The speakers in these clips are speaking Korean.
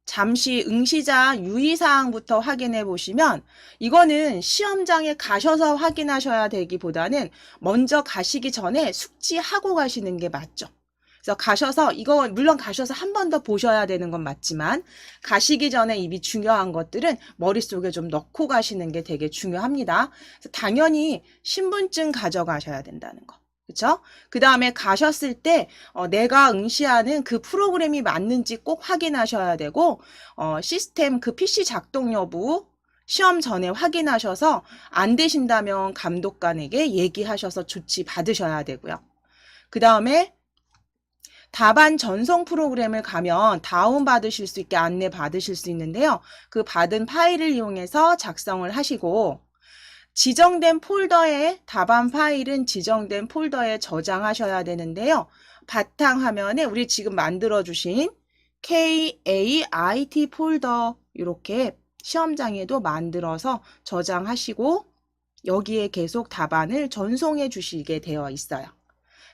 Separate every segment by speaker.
Speaker 1: 잠시 응시자 유의사항부터 확인해 보시면 이거는 시험장에 가셔서 확인하셔야 되기보다는 먼저 가시기 전에 숙지하고 가시는 게 맞죠. 그래서 가셔서 이거 물론 가셔서 한 번 더 보셔야 되는 건 맞지만 가시기 전에 이미 중요한 것들은 머릿속에 좀 넣고 가시는 게 되게 중요합니다. 그래서 당연히 신분증 가져가셔야 된다는 거. 그렇죠? 그 다음에 가셨을 때 내가 응시하는 그 프로그램이 맞는지 꼭 확인하셔야 되고 시스템 그 PC 작동 여부 시험 전에 확인하셔서 안 되신다면 감독관에게 얘기하셔서 조치 받으셔야 되고요. 그 다음에 답안 전송 프로그램을 가면 다운받으실 수 있게 안내 받으실 수 있는데요. 그 받은 파일을 이용해서 작성을 하시고 지정된 폴더에 답안 파일은 지정된 폴더에 저장하셔야 되는데요. 바탕화면에 우리 지금 만들어주신 KAIT 폴더 이렇게 시험장에도 만들어서 저장하시고 여기에 계속 답안을 전송해 주시게 되어 있어요.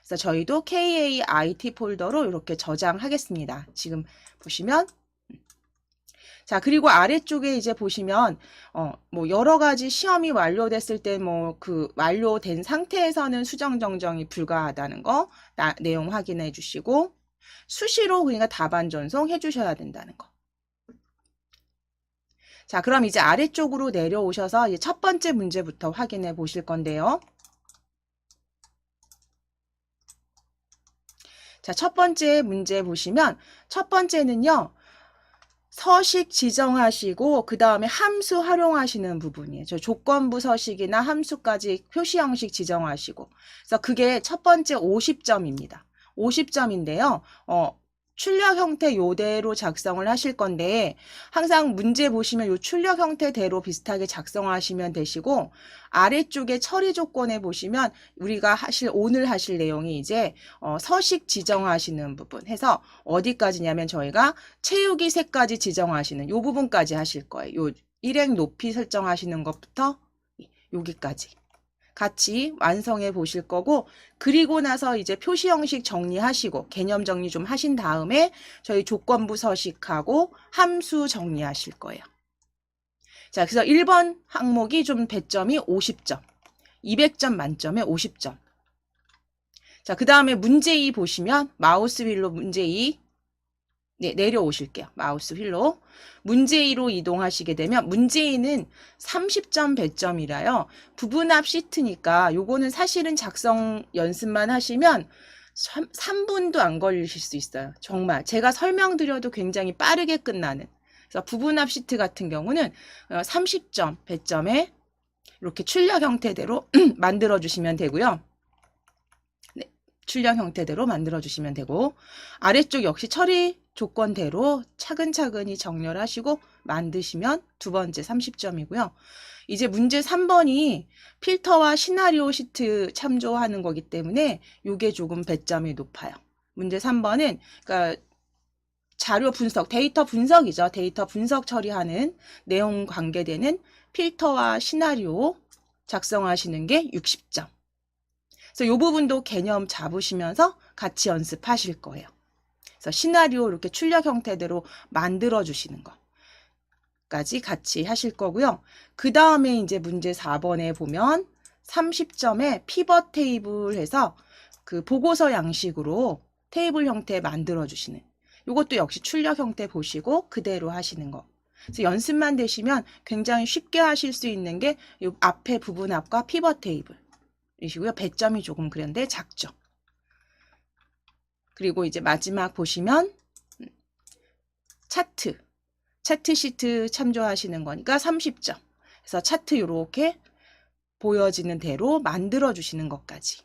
Speaker 1: 그래서 저희도 KAIT 폴더로 이렇게 저장하겠습니다. 지금 보시면 자, 그리고 아래쪽에 이제 보시면 뭐 여러 가지 시험이 완료됐을 때 뭐 그 완료된 상태에서는 수정 정정이 불가하다는 거 내용 확인해 주시고 수시로 그러니까 답안 전송해 주셔야 된다는 거. 자, 그럼 이제 아래쪽으로 내려오셔서 이제 첫 번째 문제부터 확인해 보실 건데요. 자, 첫 번째 문제 보시면 첫 번째는요. 서식 지정하시고 그 다음에 함수 활용하시는 부분이에요. 저 조건부 서식이나 함수까지 표시 형식 지정하시고 그래서 그게 첫 번째 50점입니다. 50점인데요. 출력 형태 요대로 작성을 하실 건데 항상 문제 보시면 요 출력 형태대로 비슷하게 작성하시면 되시고 아래쪽에 처리 조건에 보시면 우리가 오늘 하실 내용이 이제 서식 지정하시는 부분 해서 어디까지냐면 저희가 채우기 색까지 지정하시는 요 부분까지 하실 거예요. 요 일행 높이 설정하시는 것부터 여기까지 같이 완성해 보실 거고 그리고 나서 이제 표시 형식 정리하시고 개념 정리 좀 하신 다음에 저희 조건부 서식하고 함수 정리하실 거예요. 자, 그래서 1번 항목이 좀 배점이 50점, 200점 만점에 50점. 자, 그 다음에 문제 2 보시면 마우스 휠로 문제 2 네, 내려오실게요. 마우스 휠로. 문제 2로 이동하시게 되면 문제 2는 30점 배점이라요. 부분합 시트니까 요거는 사실은 작성 연습만 하시면 3분도 안 걸리실 수 있어요. 정말 제가 설명드려도 굉장히 빠르게 끝나는. 그래서 부분합 시트 같은 경우는 30점 배점에 이렇게 출력 형태대로 만들어 주시면 되고요. 네, 출력 형태대로 만들어 주시면 되고 아래쪽 역시 처리 조건대로 차근차근히 정렬하시고 만드시면 두 번째 30점이고요. 이제 문제 3번이 필터와 시나리오 시트 참조하는 거기 때문에 이게 조금 배점이 높아요. 문제 3번은 그러니까 자료 분석, 데이터 분석이죠. 데이터 분석 처리하는 내용 관계되는 필터와 시나리오 작성하시는 게 60점. 그래서 이 부분도 개념 잡으시면서 같이 연습하실 거예요. 그래서 시나리오 이렇게 출력 형태대로 만들어 주시는 것까지 같이 하실 거고요. 그 다음에 이제 문제 4번에 보면 30점에 피벗 테이블 해서 그 보고서 양식으로 테이블 형태 만들어 주시는 이것도 역시 출력 형태 보시고 그대로 하시는 거. 그래서 연습만 되시면 굉장히 쉽게 하실 수 있는 게 이 앞에 부분합과 피벗 테이블 이시고요. 배점이 조금 그런데 작죠. 그리고 이제 마지막 보시면 차트 시트 참조하시는 거니까 30점. 그래서 차트 이렇게 보여지는 대로 만들어 주시는 것까지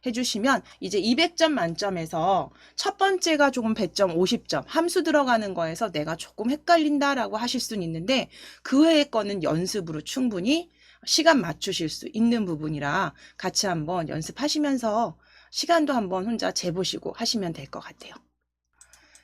Speaker 1: 해주시면 이제 200점 만점에서 첫 번째가 조금 배점 50점 함수 들어가는 거에서 내가 조금 헷갈린다라고 하실 수는 있는데 그 외의 거는 연습으로 충분히 시간 맞추실 수 있는 부분이라 같이 한번 연습하시면서 시간도 한번 혼자 재보시고 하시면 될 것 같아요.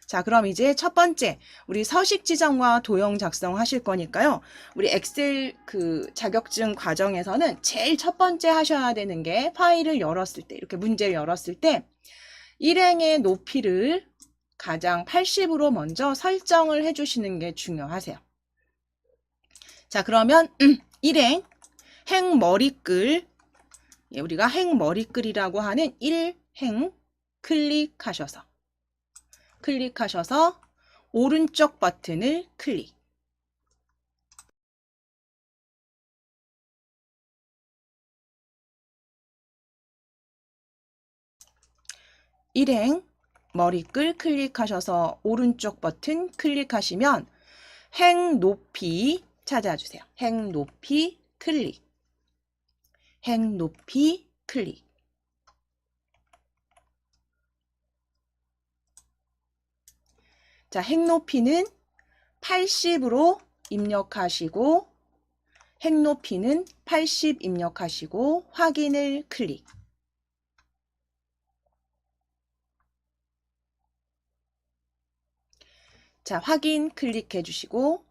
Speaker 1: 자, 그럼 이제 첫 번째 우리 서식 지정과 도형 작성하실 거니까요. 우리 엑셀 그 자격증 과정에서는 제일 첫 번째 하셔야 되는 게 파일을 열었을 때 이렇게 문제를 열었을 때 일행의 높이를 가장 80으로 먼저 설정을 해주시는 게 중요하세요. 자, 그러면 1행 행머리끌, 우리가 행머리끌이라고 하는 1행 클릭하셔서 오른쪽 버튼을 클릭. 일행 머리끌 클릭하셔서 오른쪽 버튼 클릭하시면 행 높이 찾아주세요. 행 높이 클릭. 행 높이 클릭. 자, 행 높이는 80으로 입력하시고 행 높이는 80 입력하시고 확인을 클릭. 자, 확인 클릭해 주시고,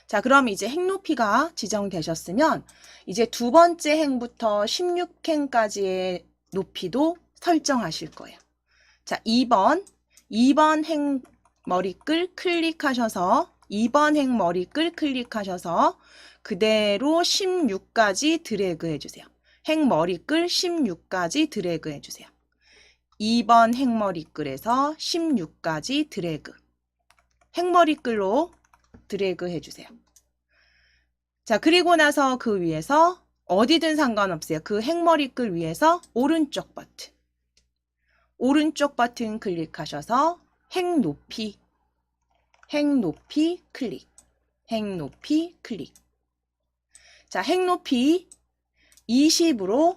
Speaker 1: 자, 그럼 이제 행 높이가 지정되셨으면 이제 두 번째 행부터 16행까지의 높이도 설정하실 거예요. 자, 2번 행 머리끌 클릭하셔서 2번 행 머리끌 클릭하셔서 그대로 16까지 드래그 해주세요. 행 머리끌 16까지 드래그 해주세요. 2번 행머리끌에서 16까지 드래그. 행머리끌로 드래그 해주세요. 자, 그리고 나서 그 위에서 어디든 상관없어요. 그 행머리끌 위에서 오른쪽 버튼 클릭하셔서 행 높이 클릭. 행 높이 클릭. 자, 행 높이 20으로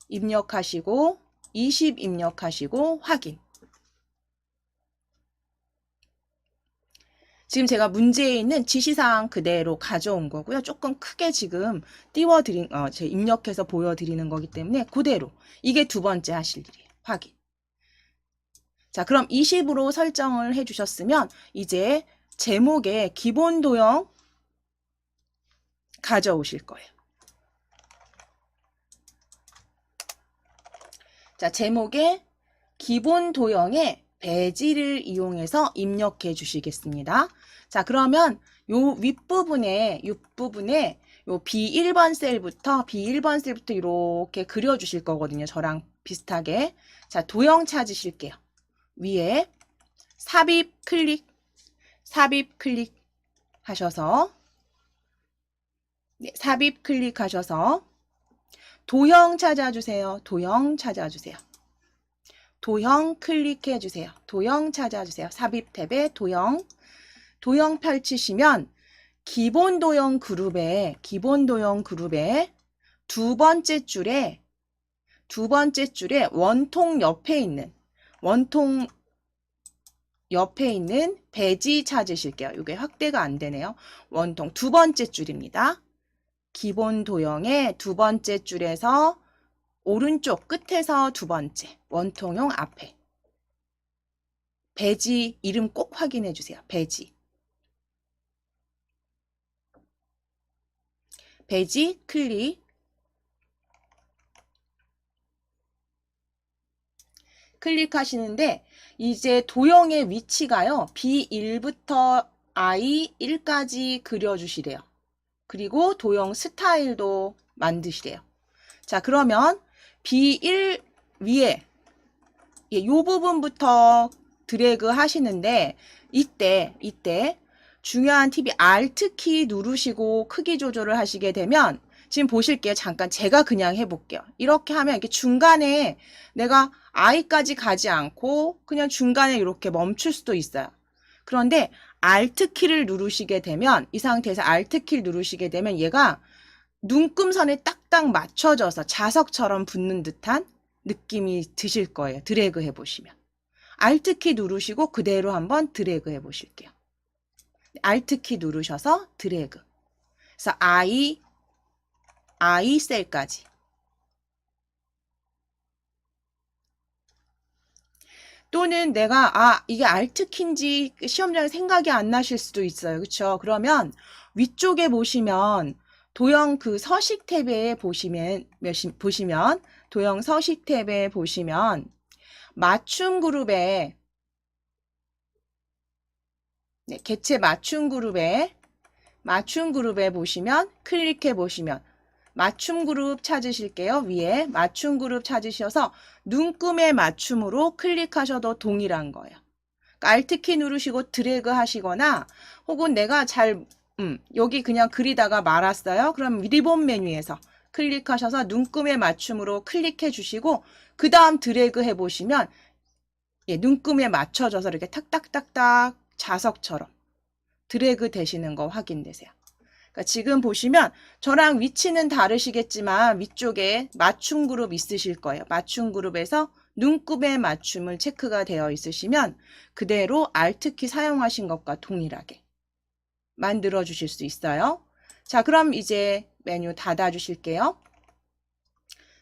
Speaker 1: 입력하시고 20 입력하시고 확인. 지금 제가 문제에 있는 지시사항 그대로 가져온 거고요. 조금 크게 지금 띄워드린, 제가 입력해서 보여드리는 거기 때문에 그대로. 이게 두 번째 하실 일이에요. 확인. 자, 그럼 20으로 설정을 해주셨으면 이제 제목에 기본 도형 가져오실 거예요. 자, 제목에 기본 도형에 배지를 이용해서 입력해 주시겠습니다. 자, 그러면 요 윗부분에 요 B1번 셀부터 이렇게 그려주실 거거든요. 저랑 비슷하게. 자, 도형 찾으실게요. 위에 삽입 클릭 하셔서 삽입 클릭하셔서 도형 찾아주세요. 도형 클릭해 주세요. 도형 찾아주세요. 삽입 탭에 도형 펼치시면 기본 도형 그룹에 두 번째 줄에 원통 옆에 있는 배지 찾으실게요. 이게 확대가 안 되네요. 원통 두 번째 줄입니다. 기본 도형의 두 번째 줄에서 오른쪽 끝에서 두 번째 원통형 앞에 배지 이름 꼭 확인해 주세요. 배지 클릭하시는데 이제 도형의 위치가요. B1부터 I1까지 그려주시래요. 그리고 도형 스타일도 만드시래요. 자, 그러면 B1 위에 이 부분부터 드래그 하시는데 이때 중요한 팁이 Alt키 누르시고 크기 조절을 하시게 되면 지금 보실게요. 잠깐 제가 그냥 해볼게요. 이렇게 하면 이렇게 중간에 내가 I까지 가지 않고 그냥 중간에 이렇게 멈출 수도 있어요. 그런데 Alt키를 누르시게 되면 이 상태에서 Alt키를 누르시게 되면 얘가 눈금선에 딱딱 맞춰져서 자석처럼 붙는 듯한 느낌이 드실 거예요. 드래그 해보시면. Alt키 누르시고 그대로 한번 드래그 해보실게요. Alt키 누르셔서 드래그. 그래서 I 셀까지. 또는 내가 이게 Alt키인지 시험장에 생각이 안 나실 수도 있어요. 그렇죠? 그러면 위쪽에 보시면 도형 그 서식 탭에 보시면 도형 서식 탭에 보시면 맞춤 그룹에 개체 맞춤 그룹에 보시면 클릭해 보시면 맞춤 그룹 찾으실게요. 위에 맞춤 그룹 찾으셔서 눈금의 맞춤으로 클릭하셔도 동일한 거예요. 그러니까 Alt키 누르시고 드래그 하시거나 혹은 내가 여기 그냥 그리다가 말았어요. 그럼 리본 메뉴에서 클릭하셔서 눈금의 맞춤으로 클릭해 주시고 그 다음 드래그 해보시면 눈금에 맞춰져서 이렇게 탁탁탁탁 자석처럼 드래그 되시는 거 확인되세요. 그러니까 지금 보시면 저랑 위치는 다르시겠지만 위쪽에 맞춤 그룹 있으실 거예요. 맞춤 그룹에서 눈금의 맞춤을 체크가 되어 있으시면 그대로 Alt키 사용하신 것과 동일하게 만들어 주실 수 있어요. 자, 그럼 이제 메뉴 닫아 주실게요.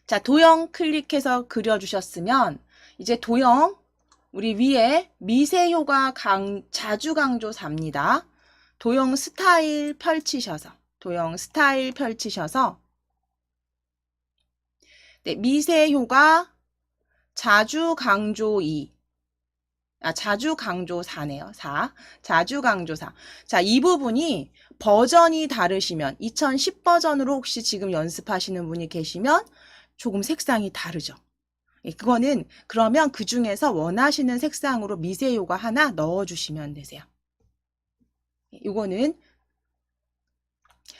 Speaker 1: 자, 도형 클릭해서 그려 주셨으면 이제 도형 우리 위에 미세효과 자주 강조사입니다. 도형 스타일 펼치셔서 미세효과 자주 강조 2 자주 강조 4네요. 4. 자주 강조 4. 자, 이 부분이 버전이 다르시면 2010 버전으로 혹시 지금 연습하시는 분이 계시면 조금 색상이 다르죠. 그거는 그러면 그 중에서 원하시는 색상으로 미세효과 하나 넣어주시면 되세요. 이거는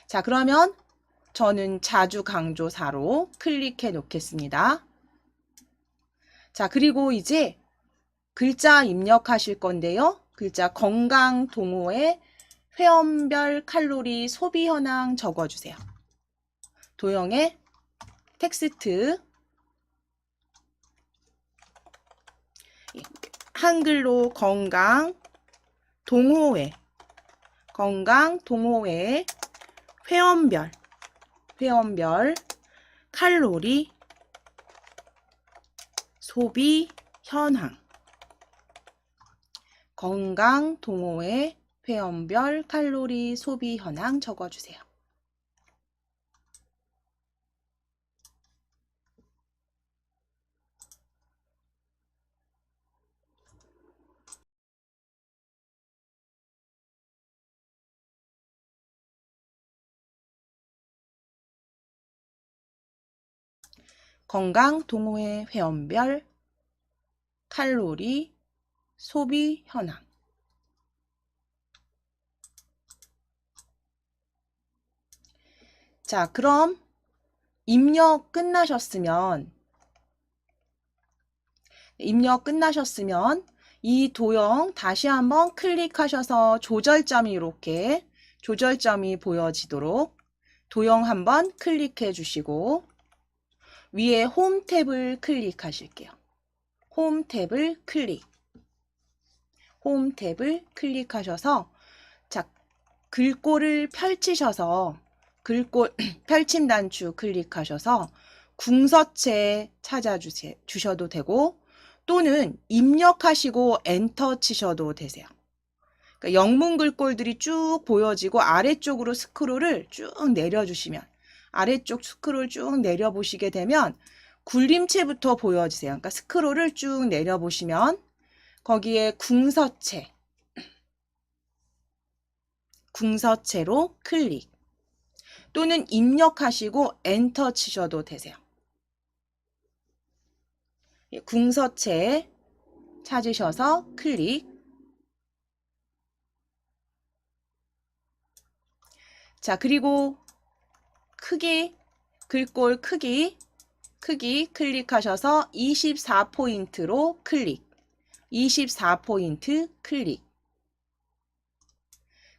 Speaker 1: 자, 그러면 저는 자주 강조 4로 클릭해 놓겠습니다. 자, 그리고 이제 글자 입력하실 건데요. 글자 건강 동호회 회원별 칼로리 소비 현황 적어주세요. 도형에 텍스트 한글로 건강 동호회 회원별 칼로리 소비 현황 건강 동호회 회원별 칼로리 소비 현황 적어주세요. 건강 동호회 회원별 칼로리 소비 현황. 자, 그럼 입력 끝나셨으면 이 도형 다시 한번 클릭하셔서 조절점이 이렇게 조절점이 보여지도록 도형 한번 클릭해 주시고 위에 홈 탭을 클릭하실게요. 홈 탭을 클릭하셔서 자, 글꼴을 펼치셔서 글꼴 펼침 단추 클릭하셔서 궁서체 찾아주셔도 되고 또는 입력하시고 엔터 치셔도 되세요. 그러니까 영문 글꼴들이 쭉 보여지고 아래쪽으로 스크롤을 쭉 내려주시면 아래쪽 스크롤 쭉 내려보시게 되면 굴림체부터 보여지세요. 그러니까 스크롤을 쭉 내려보시면 거기에 궁서체로 클릭 또는 입력하시고 엔터 치셔도 되세요. 궁서체 찾으셔서 클릭. 자, 그리고 크기, 글꼴 크기 클릭하셔서 24포인트로 클릭. 24포인트 클릭.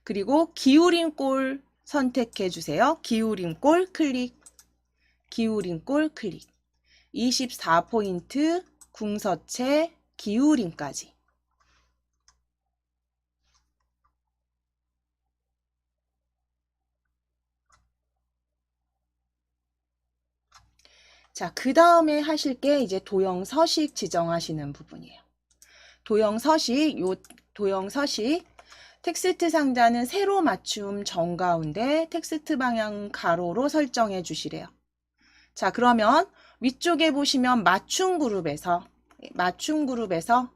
Speaker 1: 그리고 기울인 꼴 선택해 주세요. 기울인 꼴 클릭. 24포인트 궁서체 기울임까지. 자, 그 다음에 하실 게 이제 도형 서식 지정하시는 부분이에요. 도형 서식 텍스트 상자는 세로 맞춤 정가운데 텍스트 방향 가로로 설정해 주시래요. 자, 그러면 위쪽에 보시면 맞춤 그룹에서 맞춤 그룹에서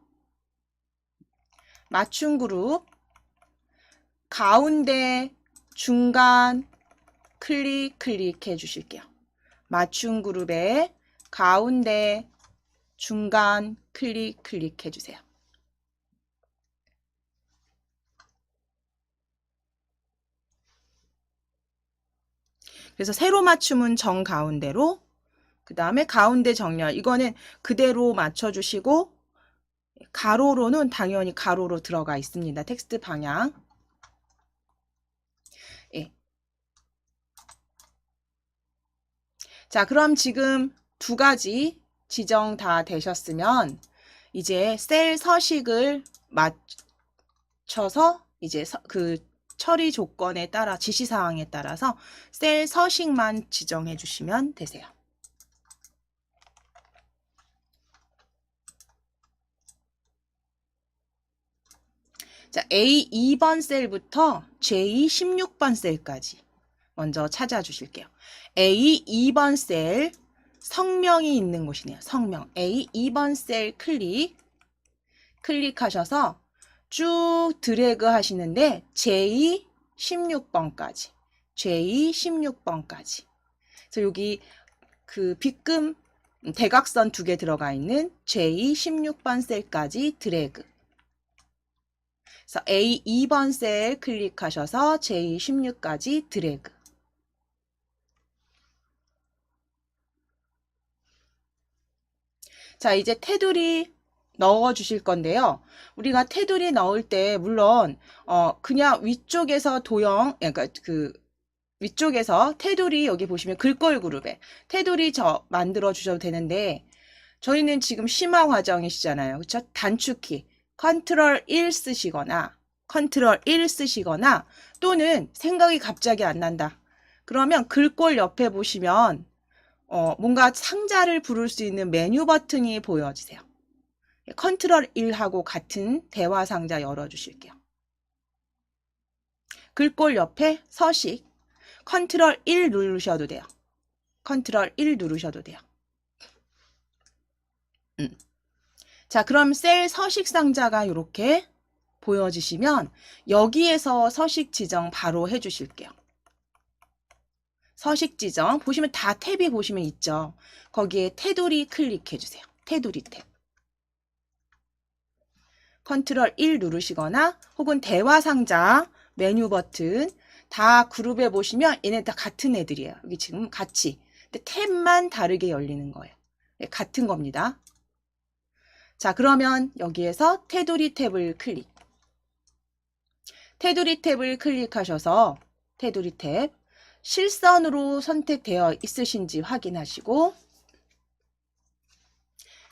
Speaker 1: 맞춤 그룹 가운데 중간 클릭해 주실게요. 맞춤 그룹의 가운데 중간 클릭해 주세요. 그래서 세로 맞춤은 정 가운데로, 그 다음에 가운데 정렬, 이거는 그대로 맞춰주시고, 가로로는 당연히 가로로 들어가 있습니다. 텍스트 방향. 예. 자, 그럼 지금 두 가지 지정 다 되셨으면 이제 셀 서식을 맞춰서 이제 그 처리 조건에 따라 지시사항에 따라서 셀 서식만 지정해 주시면 되세요. 자, A2번 셀부터 J16번 셀까지 먼저 찾아주실게요. A2번 셀 성명이 있는 곳이네요. 성명. A2번 셀 클릭하셔서 쭉 드래그 하시는데 J16번까지. J16번까지. 그래서 여기 그 빗금 대각선 2개 들어가 있는 J16번 셀까지 드래그. 그래서 A2번 셀 클릭하셔서 J16까지 드래그. 자, 이제 테두리 넣어 주실 건데요. 우리가 테두리 넣을 때 물론 그냥 위쪽에서 도형, 그러니까 그 위쪽에서 테두리 여기 보시면 글꼴 그룹에 테두리 만들어 주셔도 되는데 저희는 지금 심화 과정이시잖아요. 그렇죠? 단축키 컨트롤 1 쓰시거나 컨트롤 1 쓰시거나 또는 생각이 갑자기 안 난다. 그러면 글꼴 옆에 보시면 뭔가 상자를 부를 수 있는 메뉴 버튼이 보여지세요. 컨트롤 1하고 같은 대화 상자 열어주실게요. 글꼴 옆에 서식 컨트롤 1 누르셔도 돼요. 컨트롤 1 누르셔도 돼요. 자, 그럼 셀 서식 상자가 이렇게 보여지시면 여기에서 서식 지정 바로 해주실게요. 서식 지정 보시면 다 탭이 보시면 있죠. 거기에 테두리 클릭해 주세요. 테두리 탭. 컨트롤 1 누르시거나 혹은 대화 상자 메뉴 버튼 다 그룹에 보시면 얘네 다 같은 애들이에요. 여기 지금 같이. 근데 탭만 다르게 열리는 거예요. 네, 같은 겁니다. 자, 그러면 여기에서 테두리 탭을 클릭. 테두리 탭을 클릭하셔서 테두리 탭 실선으로 선택되어 있으신지 확인하시고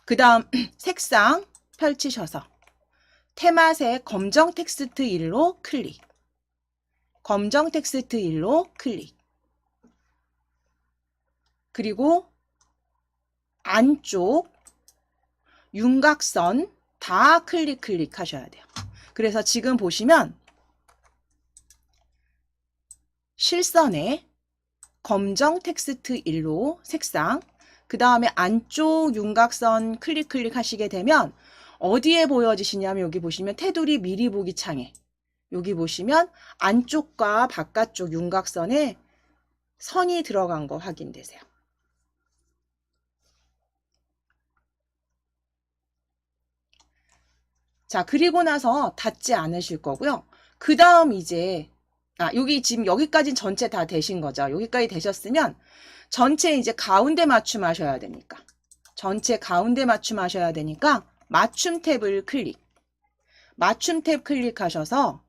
Speaker 1: 그 다음 색상 펼치셔서 테마색 검정 텍스트 1로 클릭. 검정 텍스트 1로 클릭. 그리고 안쪽 윤곽선 다 클릭하셔야 돼요. 그래서 지금 보시면 실선에 검정 텍스트 1로 색상, 그 다음에 안쪽 윤곽선 클릭 하시게 되면 어디에 보여지시냐면 여기 보시면 테두리 미리 보기 창에 여기 보시면 안쪽과 바깥쪽 윤곽선에 선이 들어간 거 확인되세요. 자, 그리고 나서 닫지 않으실 거고요. 그 다음 이제 여기 지금 여기까지는 전체 다 되신 거죠. 여기까지 되셨으면 전체 이제 가운데 맞춤하셔야 되니까 전체 가운데 맞춤하셔야 되니까 맞춤 탭을 클릭. 맞춤 탭 클릭하셔서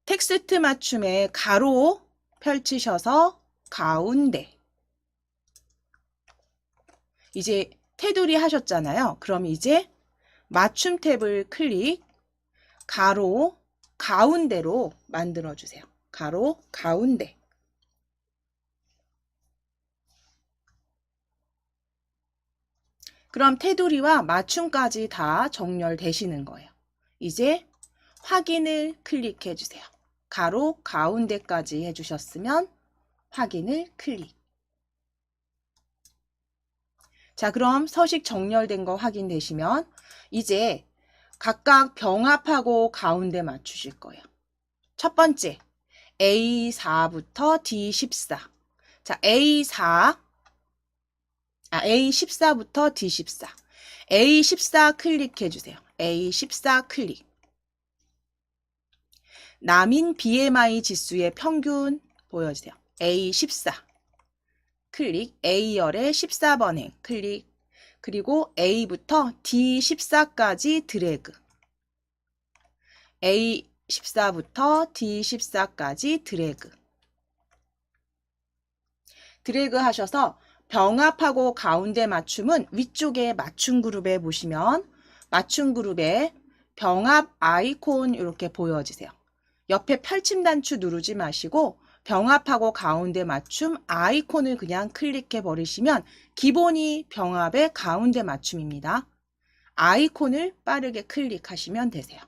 Speaker 1: 텍스트 맞춤에 가로 펼치셔서 가운데. 이제 테두리 하셨잖아요. 그럼 이제 맞춤 탭을 클릭, 가로 가운데로 만들어 주세요. 가로 가운데. 그럼 테두리와 맞춤까지 다 정렬되시는 거예요. 이제 확인을 클릭해 주세요. 가로 가운데까지 해주셨으면 확인을 클릭. 자, 그럼 서식 정렬된 거 확인되시면 이제 각각 병합하고 가운데 맞추실 거예요. 첫 번째, A4부터 D14. 자, A14부터 D14. A14 클릭해 주세요. A14 클릭. 남인 BMI 지수의 평균 보여주세요. A14 클릭. A열의 14번행 클릭. 그리고 A부터 D14까지 드래그. A14부터 D14까지 드래그. 드래그 하셔서 병합하고 가운데 맞춤은 위쪽에 맞춤 그룹에 보시면 맞춤 그룹에 병합 아이콘 이렇게 보여지세요. 옆에 펼침 단추 누르지 마시고 병합하고 가운데 맞춤 아이콘을 그냥 클릭해 버리시면 기본이 병합의 가운데 맞춤입니다. 아이콘을 빠르게 클릭하시면 되세요.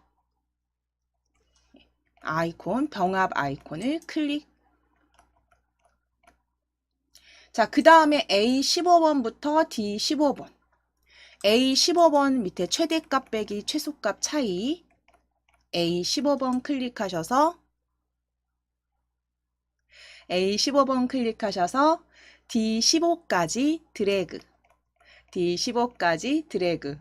Speaker 1: 아이콘, 병합 아이콘을 클릭. 자, 그 다음에 A15번부터 D15번. A15번 밑에 최대값 빼기 최소값 차이. A15번 클릭하셔서 A15번 클릭하셔서 D15까지 드래그. D15까지 드래그.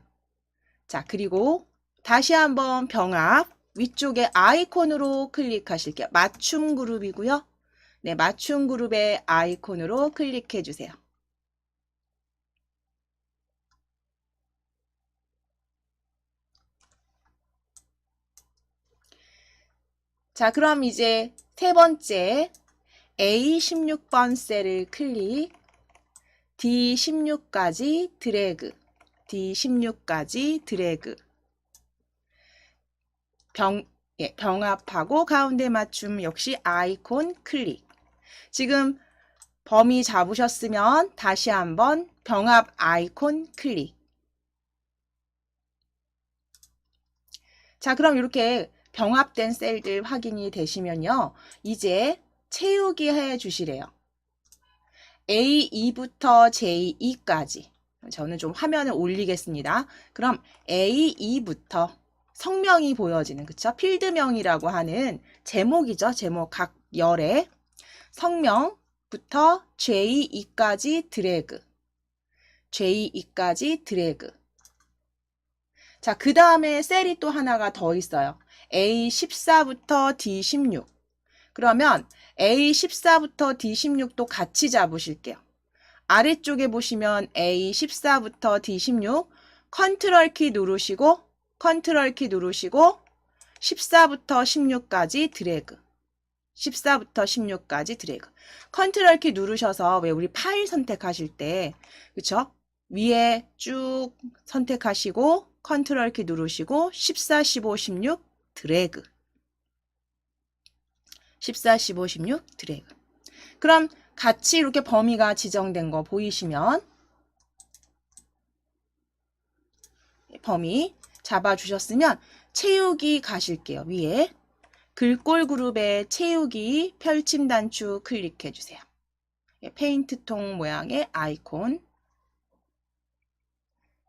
Speaker 1: 자, 그리고 다시 한번 병합 위쪽에 아이콘으로 클릭하실게요. 맞춤 그룹이고요. 네, 맞춤 그룹의 아이콘으로 클릭해 주세요. 자, 그럼 이제 세 번째 A16번 셀을 클릭, D16까지 드래그, D16까지 드래그. 병합하고 가운데 맞춤 역시 아이콘 클릭. 지금 범위 잡으셨으면 다시 한번 병합 아이콘 클릭. 자, 그럼 이렇게 병합된 셀들 확인이 되시면요. 이제 채우기 해 주시래요. A2부터 J2까지. 저는 좀 화면을 올리겠습니다. 그럼 A2부터 성명이 보여지는, 그쵸? 필드명이라고 하는 제목이죠. 제목 각 열에 성명부터 J2까지 드래그. J2까지 드래그. 자, 그 다음에 셀이 또 하나가 더 있어요. A14부터 D16. 그러면 A14부터 D16도 같이 잡으실게요. 아래쪽에 보시면 A14부터 D16 컨트롤 키 누르시고 14부터 16까지 드래그. 14부터 16까지 드래그. 컨트롤 키 누르셔서 왜 우리 파일 선택하실 때 그쵸? 위에 쭉 선택하시고 컨트롤 키 누르시고 14, 15, 16 드래그. 14, 15, 16 드래그. 그럼 같이 이렇게 범위가 지정된 거 보이시면 범위 잡아주셨으면 채우기 가실게요. 위에 글꼴 그룹에 채우기 펼침 단추 클릭해 주세요. 페인트 통 모양의 아이콘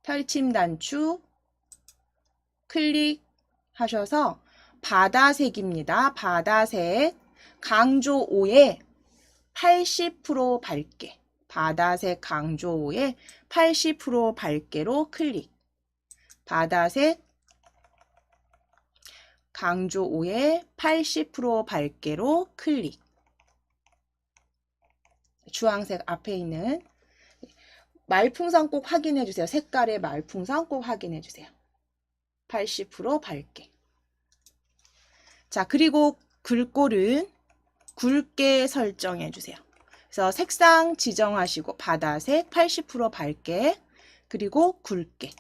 Speaker 1: 펼침 단추 클릭하셔서 바다색입니다. 바다색 강조 5에 80% 밝게. 바다색 강조 5에 80% 밝게로 클릭. 바다색 강조 5에 80% 밝게로 클릭. 주황색 앞에 있는 말풍선 꼭 확인해 주세요. 색깔의 말풍선 꼭 확인해 주세요. 80% 밝게. 자, 그리고 글꼴은 굵게 설정해 주세요. 그래서 색상 지정하시고 바다색 80% 밝게 그리고 굵게.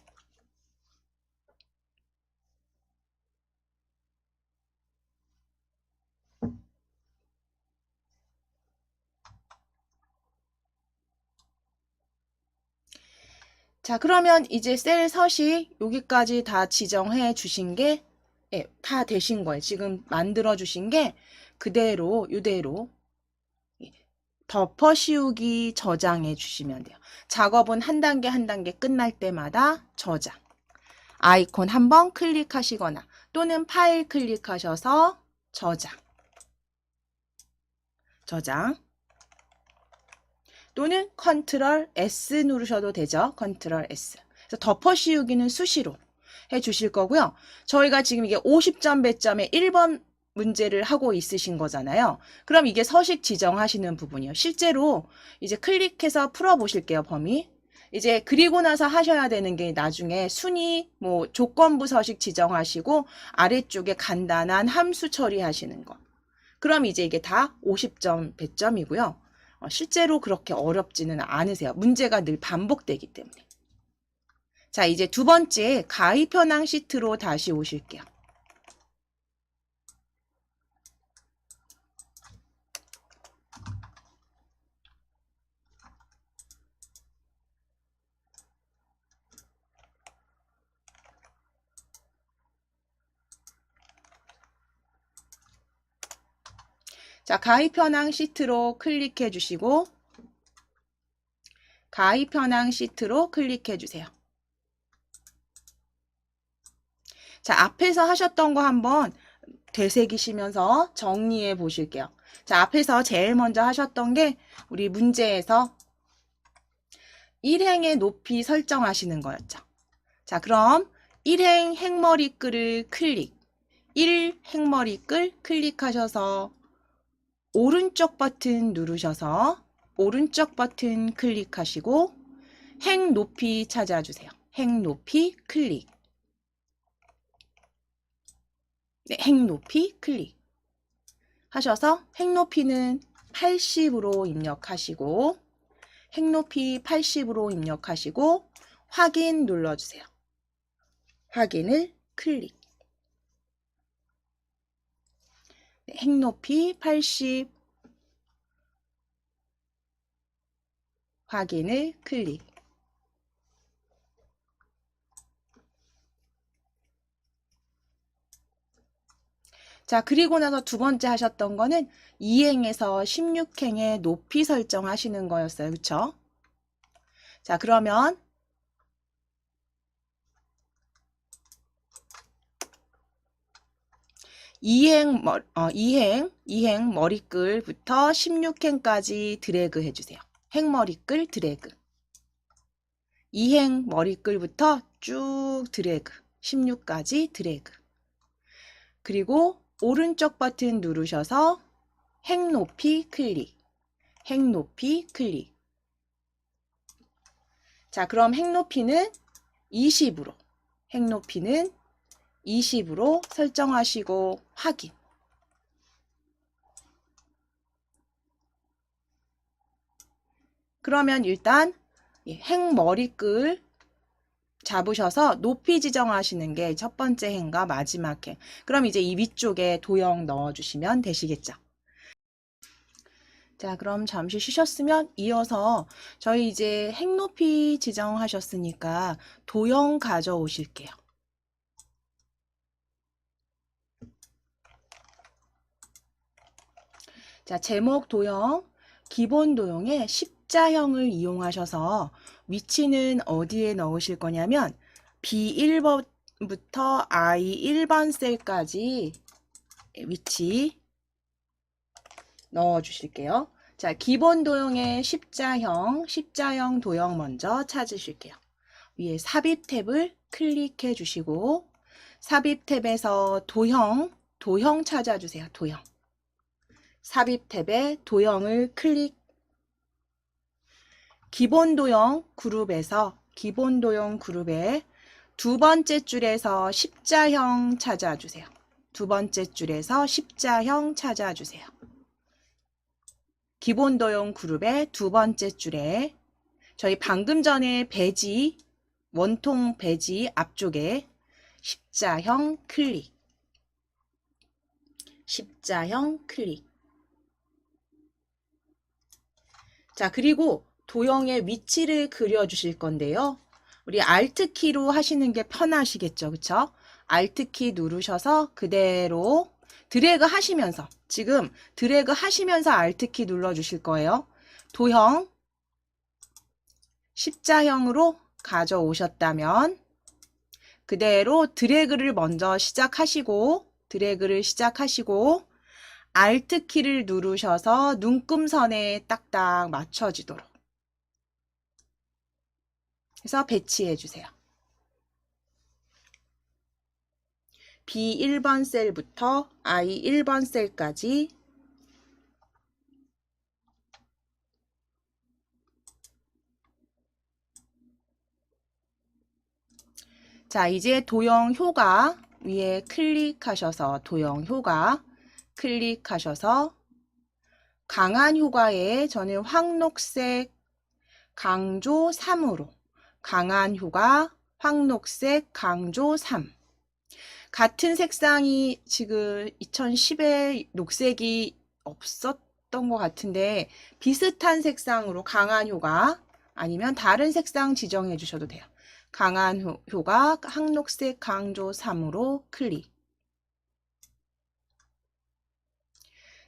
Speaker 1: 자, 그러면 이제 셀 서식 여기까지 다 지정해 주신 게 다 되신 거예요. 지금 만들어 주신 게 그대로 이대로 덮어 씌우기 저장해 주시면 돼요. 작업은 한 단계 한 단계 끝날 때마다 저장. 아이콘 한번 클릭하시거나 또는 파일 클릭하셔서 저장. 또는 컨트롤 S 누르셔도 되죠. 컨트롤 S. 그래서 덮어 씌우기는 수시로 해 주실 거고요. 저희가 지금 이게 50점 배점에 1번 문제를 하고 있으신 거잖아요. 그럼 이게 서식 지정하시는 부분이요. 실제로 이제 클릭해서 풀어 보실게요. 범위. 이제 그리고 나서 하셔야 되는 게 나중에 순위 뭐 조건부 서식 지정하시고 아래쪽에 간단한 함수 처리하시는 거. 그럼 이제 이게 다 50점 배점이고요. 실제로 그렇게 어렵지는 않으세요. 문제가 늘 반복되기 때문에. 자, 이제 두 번째 가입 현황 시트로 다시 오실게요. 자, 가입 현황 시트로 클릭해 주시고 가입 현황 시트로 클릭해 주세요. 자, 앞에서 하셨던 거 한번 되새기시면서 정리해 보실게요. 자, 앞에서 제일 먼저 하셨던 게 우리 문제에서 1행의 높이 설정하시는 거였죠. 자, 그럼 1행 행머리글을 클릭, 1 행머리글 클릭하셔서 오른쪽 버튼 누르셔서 오른쪽 버튼 클릭하시고 행 높이 찾아주세요. 행 높이 클릭. 네, 행 높이 클릭 하셔서 행 높이는 80으로 입력하시고 행 높이 80으로 입력하시고 확인 눌러주세요. 확인을 클릭. 네, 행 높이 80 확인을 클릭. 자, 그리고 나서 두 번째 하셨던 거는 2행에서 16행의 높이 설정하시는 거였어요. 그쵸? 자, 그러면 2행 머리글부터 16행까지 드래그 해주세요. 행머리글 드래그. 2행 머리글부터 쭉 드래그. 16까지 드래그. 그리고 오른쪽 버튼 누르셔서 행 높이 클릭. 행 높이 클릭. 자, 그럼 행 높이는 20으로. 행 높이는 20으로 설정하시고 확인. 그러면 일단 행 머리글 잡으셔서 높이 지정하시는 게 첫 번째 행과 마지막 행. 그럼 이제 이 위쪽에 도형 넣어주시면 되시겠죠. 자, 그럼 잠시 쉬셨으면 이어서 저희 이제 행 높이 지정하셨으니까 도형 가져오실게요. 자, 제목 도형, 기본 도형에 십자형을 이용하셔서 위치는 어디에 넣으실 거냐면 B1번부터 I1번 셀까지 위치 넣어 주실게요. 자, 기본 도형의 십자형 도형 먼저 찾으실게요. 위에 삽입 탭을 클릭해 주시고 삽입 탭에서 도형 찾아주세요. 도형. 삽입 탭에 도형을 클릭. 기본 도형 그룹에 두 번째 줄에서 십자형 찾아주세요. 두 번째 줄에서 십자형 찾아주세요. 기본 도형 그룹의 두 번째 줄에 저희 방금 전에 배지, 원통 배지 앞쪽에 십자형 클릭. 십자형 클릭. 자, 그리고 도형의 위치를 그려주실 건데요. 우리 Alt키로 하시는 게 편하시겠죠. 그쵸? Alt키 누르셔서 그대로 드래그 하시면서 지금 드래그 하시면서 Alt키 눌러주실 거예요. 도형 십자형으로 가져오셨다면 그대로 드래그를 먼저 시작하시고 Alt 키를 누르셔서 눈금선에 딱딱 맞춰지도록 해서 배치해 주세요. B1번 셀부터 I1번 셀까지 자, 이제 도형 효과 위에 클릭하셔서 강한 효과에 저는 황록색 강조 3으로 강한 효과 황록색 강조 3 같은 색상이 지금 2010에 녹색이 없었던 것 같은데 비슷한 색상으로 강한 효과 아니면 다른 색상 지정해 주셔도 돼요. 강한 효과 황록색 강조 3으로 클릭.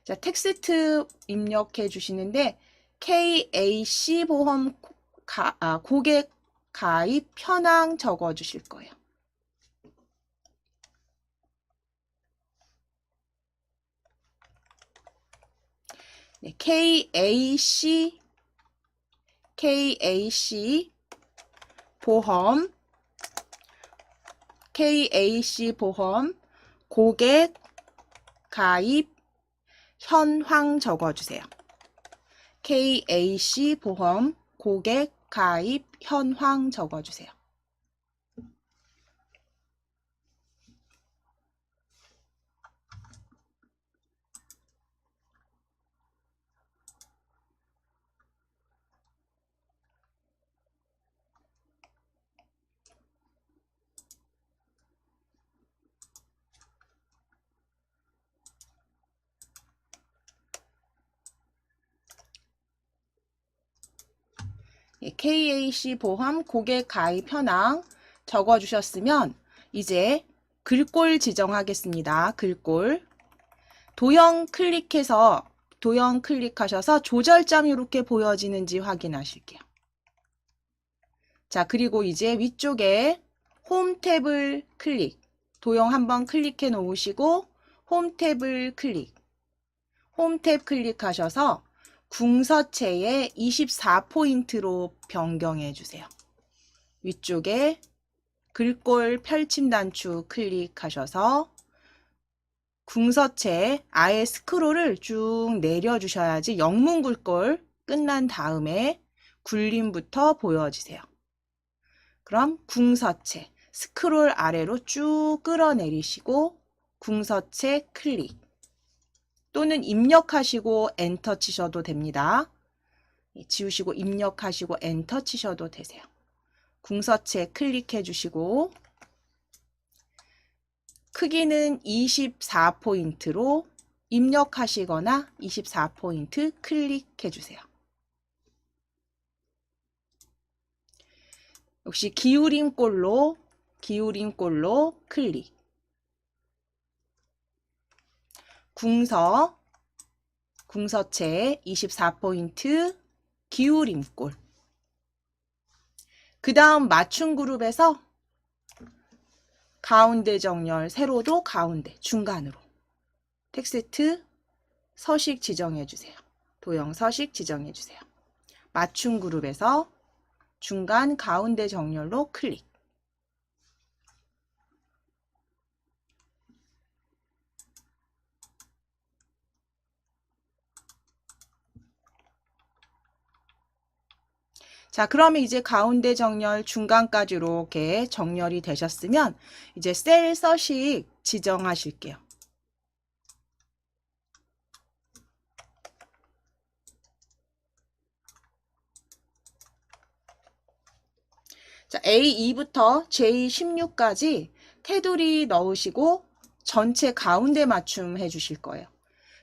Speaker 1: 자, 텍스트 입력해 주시는데 KAC 보험 고객 가입 현황 적어 주실 거예요. 네, KAC 보험 고객 가입 현황 적어주세요. KAC 보험 고객 가입 현황 적어주세요. KAC 보험 고객 가입 현황 적어주셨으면 이제 글꼴 지정하겠습니다. 글꼴. 도형 클릭하셔서 조절점이 이렇게 보여지는지 확인하실게요. 자, 그리고 이제 위쪽에 홈 탭을 클릭. 도형 한번 클릭해 놓으시고 홈 탭을 클릭. 홈 탭 클릭하셔서 궁서체에 24포인트로 변경해 주세요. 위쪽에 글꼴 펼침 단추 클릭하셔서 궁서체 아예 스크롤을 쭉 내려주셔야지 영문 글꼴 끝난 다음에 굴림부터 보여지세요. 그럼 궁서체 스크롤 아래로 쭉 끌어내리시고 궁서체 클릭 또는 입력하시고 엔터 치셔도 됩니다. 지우시고 입력하시고 엔터 치셔도 되세요. 궁서체 클릭해 주시고 크기는 24포인트로 입력하시거나 24포인트 클릭해 주세요. 역시 기울임꼴로 클릭. 궁서체 24포인트 기울임꼴. 그 다음 맞춤 그룹에서 가운데 정렬, 세로도 가운데, 중간으로. 텍스트 서식 지정해 주세요. 도형 서식 지정해 주세요. 맞춤 그룹에서 중간 가운데 정렬로 클릭. 자, 그러면 이제 가운데 정렬 중간까지 이렇게 정렬이 되셨으면 이제 셀 서식 지정하실게요. 자, A2부터 J16까지 테두리 넣으시고 전체 가운데 맞춤 해주실 거예요.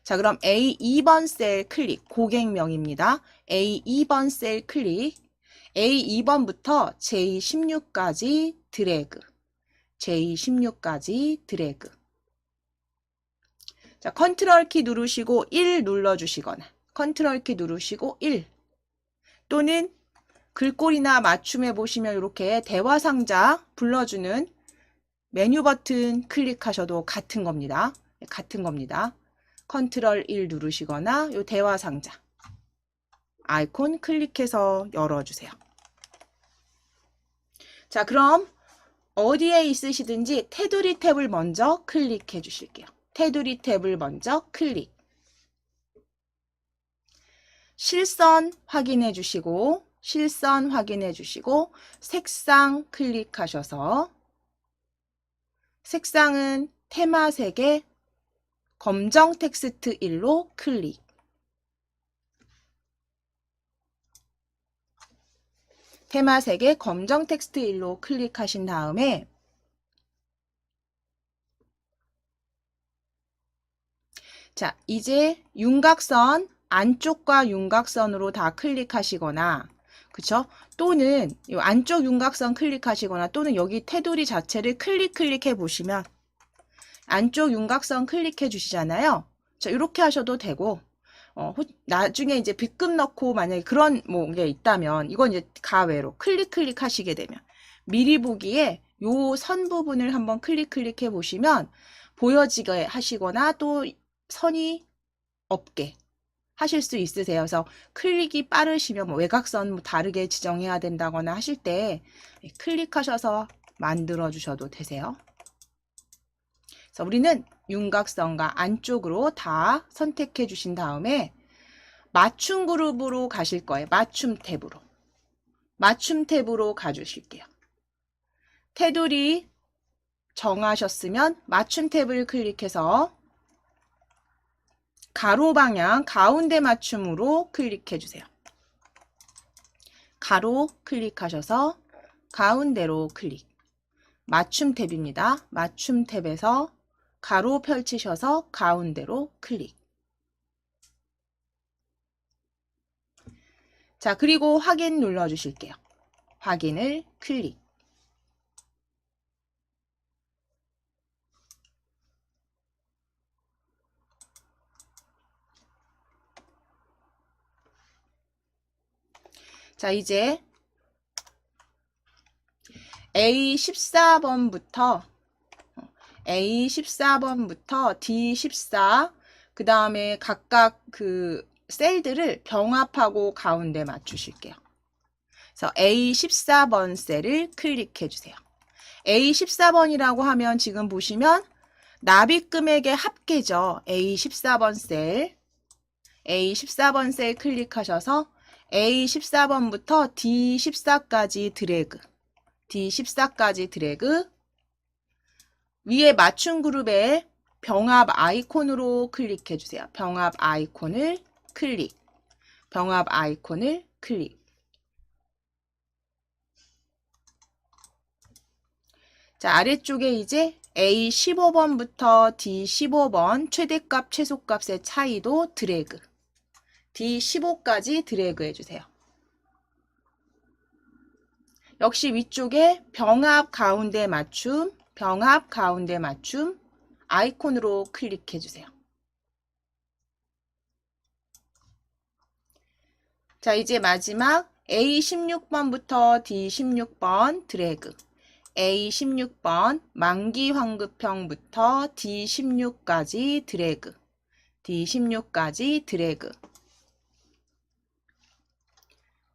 Speaker 1: 자, 그럼 A2번 셀 클릭, 고객명입니다. A2번 셀 클릭, A2번부터 J16까지 드래그, J16까지 드래그. 자, 컨트롤 키 누르시고 1 눌러주시거나, 컨트롤 키 누르시고 1. 또는 글꼴이나 맞춤에 보시면 이렇게 대화 상자 불러주는 메뉴 버튼 클릭하셔도 같은 겁니다. 같은 겁니다. 컨트롤 1 누르시거나 이 대화 상자 아이콘 클릭해서 열어주세요. 자, 그럼 어디에 있으시든지 테두리 탭을 먼저 클릭해 주실게요. 테두리 탭을 먼저 클릭. 실선 확인해 주시고, 실선 확인해 주시고, 색상 클릭하셔서 색상은 테마색의 검정 텍스트 1로 클릭. 테마색의 검정 텍스트 1로 클릭하신 다음에 자, 이제 윤곽선 안쪽과 윤곽선으로 다 클릭하시거나 그쵸? 또는 이 안쪽 윤곽선 클릭하시거나 또는 여기 테두리 자체를 클릭해 보시면 안쪽 윤곽선 클릭해 주시잖아요. 자, 이렇게 하셔도 되고 나중에 이제 빗금 넣고 만약에 그런 게 있다면 이건 이제 가외로 클릭하시게 되면 미리 보기에 요 선 부분을 한번 클릭해 보시면 보여지게 하시거나 또 선이 없게 하실 수 있으세요. 그래서 클릭이 빠르시면 외곽선 다르게 지정해야 된다거나 하실 때 클릭하셔서 만들어 주셔도 되세요. 그래서 우리는 윤곽선과 안쪽으로 다 선택해 주신 다음에 맞춤 그룹으로 가실 거예요. 맞춤 탭으로. 맞춤 탭으로 가주실게요. 테두리 정하셨으면 맞춤 탭을 클릭해서 가로 방향 가운데 맞춤으로 클릭해 주세요. 가로 클릭하셔서 가운데로 클릭. 맞춤 탭입니다. 맞춤 탭에서 가로 펼치셔서 가운데로 클릭. 자, 그리고 확인 눌러 주실게요. 확인을 클릭. 자, 이제 A14번부터 D14, 그 다음에 각각 그 셀들을 병합하고 가운데 맞추실게요. 그래서 A14번 셀을 클릭해 주세요. A14번이라고 하면 지금 보시면 납입금액의 합계죠. A14번 셀 클릭하셔서 A14번부터 D14까지 드래그. D14까지 드래그. 위에 맞춤 그룹에 병합 아이콘으로 클릭해 주세요. 병합 아이콘을 클릭. 병합 아이콘을 클릭. 자, 아래쪽에 이제 A15번부터 D15번 최대값, 최소값의 차이도 드래그. D15까지 드래그 해주세요. 역시 위쪽에 병합 가운데 맞춤, 병합 가운데 맞춤 아이콘으로 클릭해 주세요. 자, 이제 마지막 A16번부터 D16번 드래그. A16번 만기 환급형부터 D16까지 드래그. D16까지 드래그.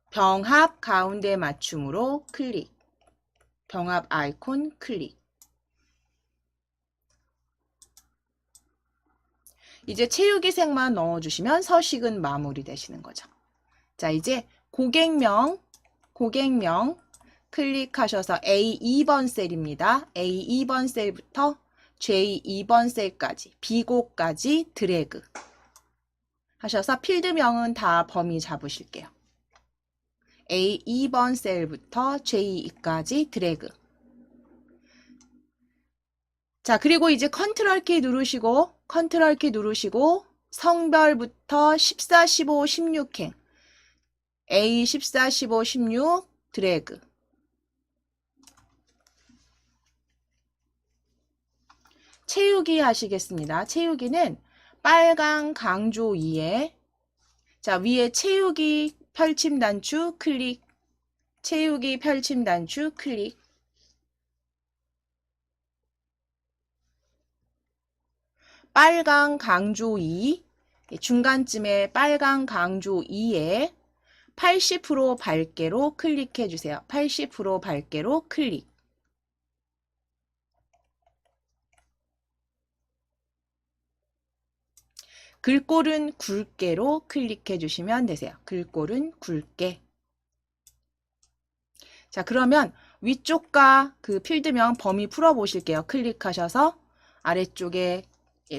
Speaker 1: 병합 가운데 맞춤으로 클릭. 병합 아이콘 클릭. 이제 채우기색만 넣어주시면 서식은 마무리되시는 거죠. 자, 이제 고객명 클릭하셔서 A2번 셀입니다. A2번 셀부터 J2번 셀까지 비고까지 드래그 하셔서 필드명은 다 범위 잡으실게요. A2번 셀부터 J2까지 드래그. 자, 그리고 이제 컨트롤 키 누르시고 성별부터 14, 15, 16행 A14, 15, 16 드래그. 채우기 하시겠습니다. 채우기는 빨강 강조 2에 자, 위에 채우기 펼침 단추 클릭. 채우기 펼침 단추 클릭. 빨강 강조 2, 중간쯤에 빨강 강조 2에 80% 밝게로 클릭해 주세요. 80% 밝게로 클릭. 글꼴은 굵게로 클릭해 주시면 되세요. 글꼴은 굵게. 자, 그러면 위쪽과 그 필드명 범위 풀어 보실게요. 클릭하셔서 아래쪽에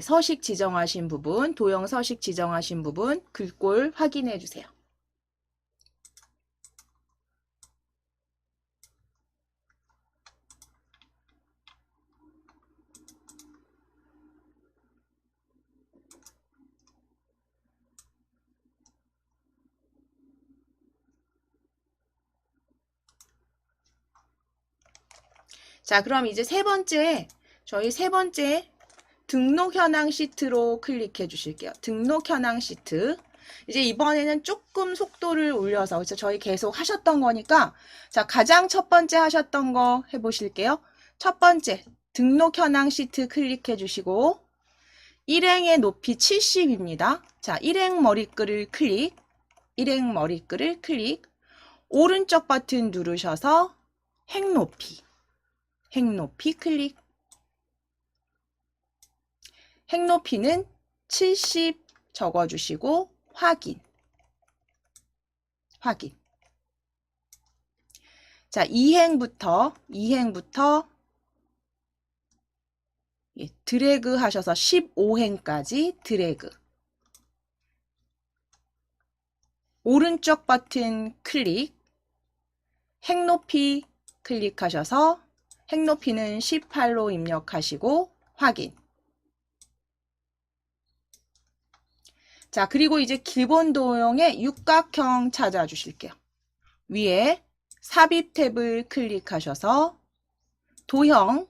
Speaker 1: 서식 지정하신 부분, 도형 서식 지정하신 부분, 글꼴 확인해 주세요. 자, 그럼 이제 저희 세 번째 등록 현황 시트로 클릭해 주실게요. 등록 현황 시트. 이제 이번에는 조금 속도를 올려서, 그렇죠? 저희 계속 하셨던 거니까, 자, 가장 첫 번째 하셨던 거 해보실게요. 첫 번째, 등록 현황 시트 클릭해 주시고, 일행의 높이 70입니다. 자, 일행 머리글을 클릭, 일행 머리글을 클릭, 오른쪽 버튼 누르셔서 행 높이 클릭. 행 높이는 70 적어주시고 확인. 자, 2행부터 드래그 하셔서 15행까지 드래그. 오른쪽 버튼 클릭. 행 높이 클릭하셔서 행 높이는 18로 입력하시고 확인. 자, 그리고 이제 기본 도형의 육각형 찾아주실게요. 위에 삽입 탭을 클릭하셔서 도형,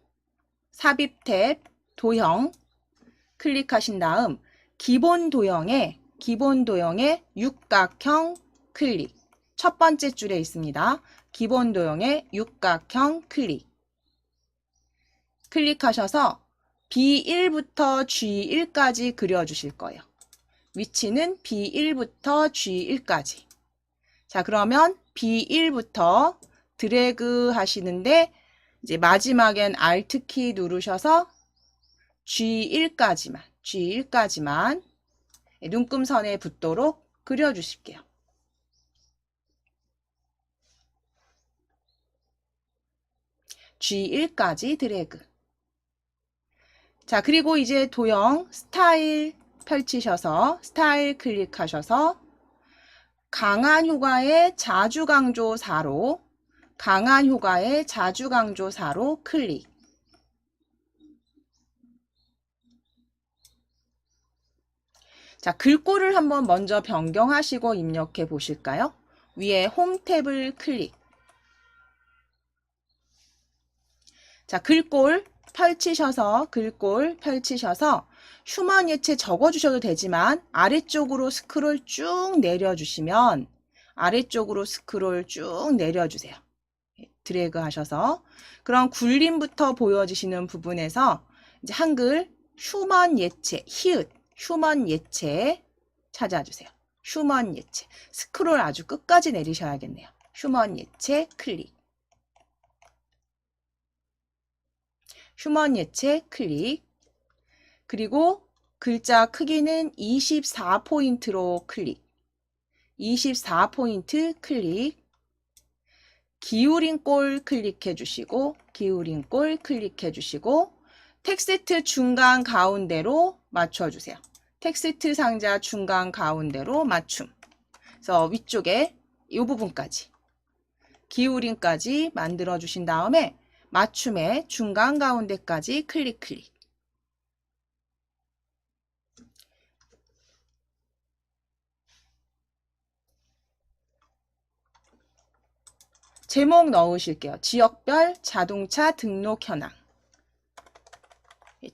Speaker 1: 삽입 탭, 도형 클릭하신 다음 기본 도형의 육각형 클릭. 첫 번째 줄에 있습니다. 기본 도형의 육각형 클릭. 클릭하셔서 B1부터 G1까지 그려주실 거예요. 위치는 B1부터 G1까지. 자, 그러면 B1부터 드래그 하시는데 이제 마지막엔 Alt키 누르셔서 G1까지만 눈금선에 붙도록 그려주실게요. G1까지 드래그. 자, 그리고 이제 도형 스타일 펼치셔서 스타일 클릭하셔서 강한 효과의 자주 강조 4로 클릭. 자, 글꼴을 한번 먼저 변경하시고 입력해 보실까요? 위에 홈 탭을 클릭. 자, 글꼴 펼치셔서 휴먼 예체 적어주셔도 되지만 아래쪽으로 스크롤 쭉 내려주시면 내려주세요. 드래그 하셔서 그럼 굴림부터 보여지시는 부분에서 이제 한글 휴먼 예체 휴먼 예체 찾아주세요. 휴먼 예체 스크롤 아주 끝까지 내리셔야겠네요. 휴먼 예체 클릭. 휴먼 예체 클릭. 그리고 글자 크기는 24포인트로 클릭. 24포인트 클릭. 기울인 꼴 클릭해 주시고 텍스트 중간 가운데로 맞춰주세요. 텍스트 상자 중간 가운데로 맞춤. 그래서 위쪽에 이 부분까지 기울임까지 만들어 주신 다음에 맞춤의 중간 가운데까지 클릭. 제목 넣으실게요. 지역별 자동차 등록 현황.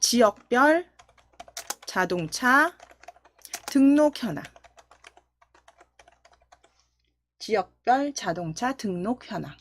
Speaker 1: 지역별 자동차 등록 현황. 지역별 자동차 등록 현황.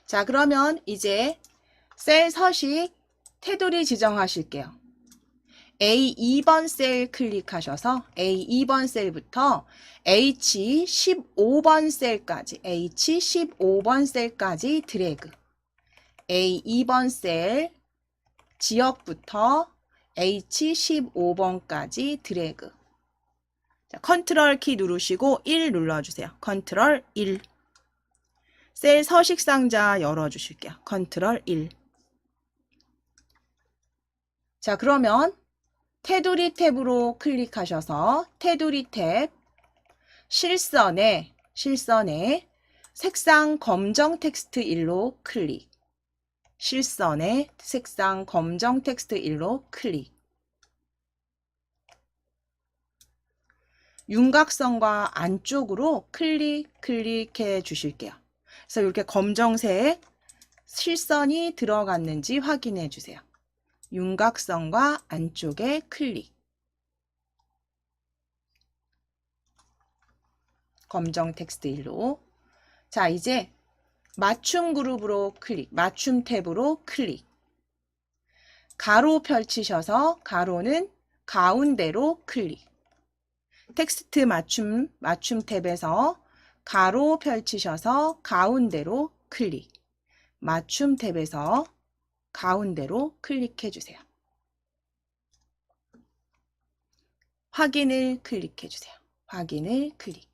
Speaker 1: 자, 그러면 이제 셀 서식 테두리 지정하실게요. A2번 셀 클릭하셔서 A2번 셀부터 H15번 셀까지 H15번 셀까지 드래그. A2번 셀 지역부터 H15번까지 드래그. 자, 컨트롤 키 누르시고 1 눌러주세요. 컨트롤 1. 셀 서식 상자 열어주실게요. 컨트롤 1. 자, 그러면 테두리 탭으로 클릭하셔서 테두리 탭 실선에 색상 검정 텍스트 1로 클릭. 실선에 색상 검정 텍스트 1로 클릭. 윤곽선과 안쪽으로 클릭해 주실게요. 그래서 이렇게 검정색 실선이 들어갔는지 확인해 주세요. 윤곽선과 안쪽에 클릭. 검정 텍스트 1로. 자, 이제 맞춤 그룹으로 클릭. 맞춤 탭으로 클릭. 가로 펼치셔서 가로는 가운데로 클릭. 텍스트 맞춤 탭에서 가로 펼치셔서 가운데로 클릭. 맞춤 탭에서 가운데로 클릭해 주세요. 확인을 클릭해 주세요. 확인을 클릭.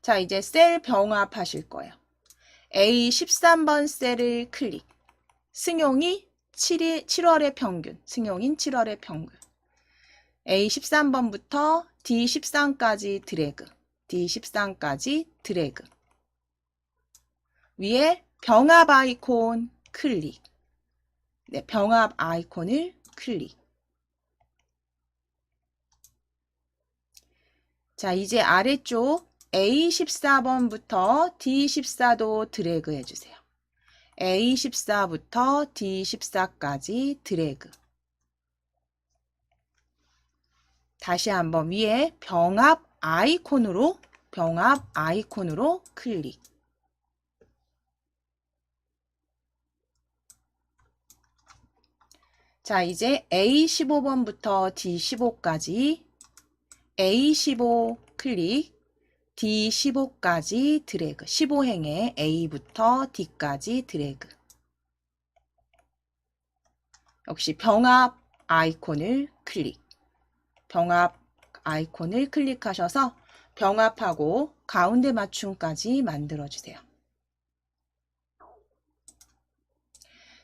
Speaker 1: 자, 이제 셀 병합하실 거예요. A13번 셀을 클릭. 승용이 7월의 평균. 승용인 7월의 평균. A13번부터 D13까지 드래그. D13까지 드래그. 위에 병합 아이콘 클릭. 네, 병합 아이콘을 클릭. 자, 이제 아래쪽 A14번부터 D14도 드래그 해주세요. A14부터 D14까지 드래그. 다시 한번 위에 병합 아이콘으로 클릭. 자, 이제 A15번부터 D15까지 A15 클릭, D15까지 드래그. 15행에 A부터 D까지 드래그. 역시 병합 아이콘을 클릭. 병합 아이콘을 클릭하셔서 병합하고 가운데 맞춤까지 만들어주세요.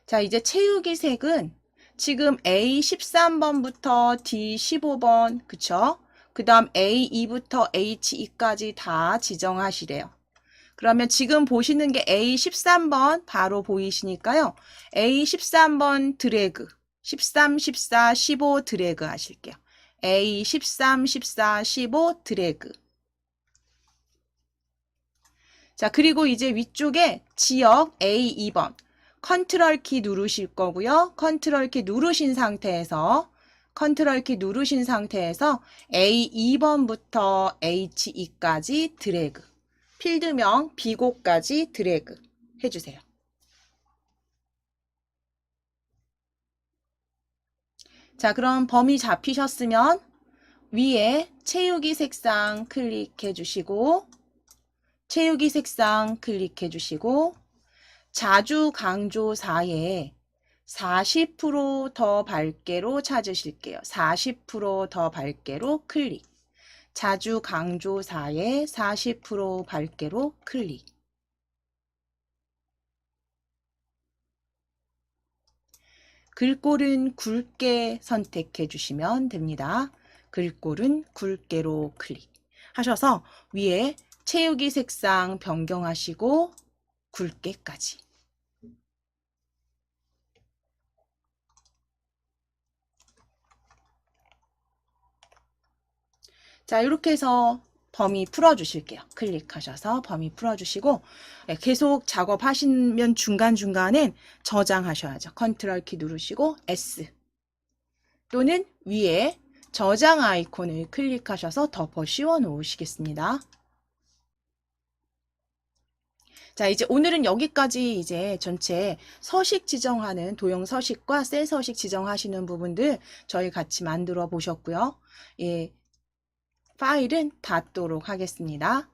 Speaker 1: 자, 이제 채우기 색은 지금 A13번부터 D15번, 그쵸? 그 다음 A2부터 H2까지 다 지정하시래요. 그러면 지금 보시는 게 A13번 바로 보이시니까요. A13번 드래그, 13, 14, 15 드래그 하실게요. A13, 14, 15 드래그. 자, 그리고 이제 위쪽에 지역 A2번. 컨트롤 키 누르실 거고요. 컨트롤 키 누르신 상태에서 A2번부터 H2까지 드래그. 필드명 비고까지 드래그 해주세요. 자, 그럼 범위 잡히셨으면 위에 채우기 색상 클릭해 주시고 자주 강조사에 40% 더 밝게로 찾으실게요. 40% 더 밝게로 클릭. 자주 강조사에 40% 밝게로 클릭. 글꼴은 굵게 선택해 주시면 됩니다. 글꼴은 굵게로 클릭 하셔서 위에 채우기 색상 변경하시고 굵게까지. 자, 이렇게 해서 범위 풀어주실게요. 클릭하셔서 범위 풀어주시고 계속 작업하시면 중간중간엔 저장하셔야죠. 컨트롤 키 누르시고 S 또는 위에 저장 아이콘을 클릭하셔서 덮어 씌워 놓으시겠습니다. 자, 이제 오늘은 여기까지 이제 전체 서식 지정하는 도형 서식과 셀 서식 지정하시는 부분들 저희 같이 만들어 보셨고요. 예, 파일은 닫도록 하겠습니다.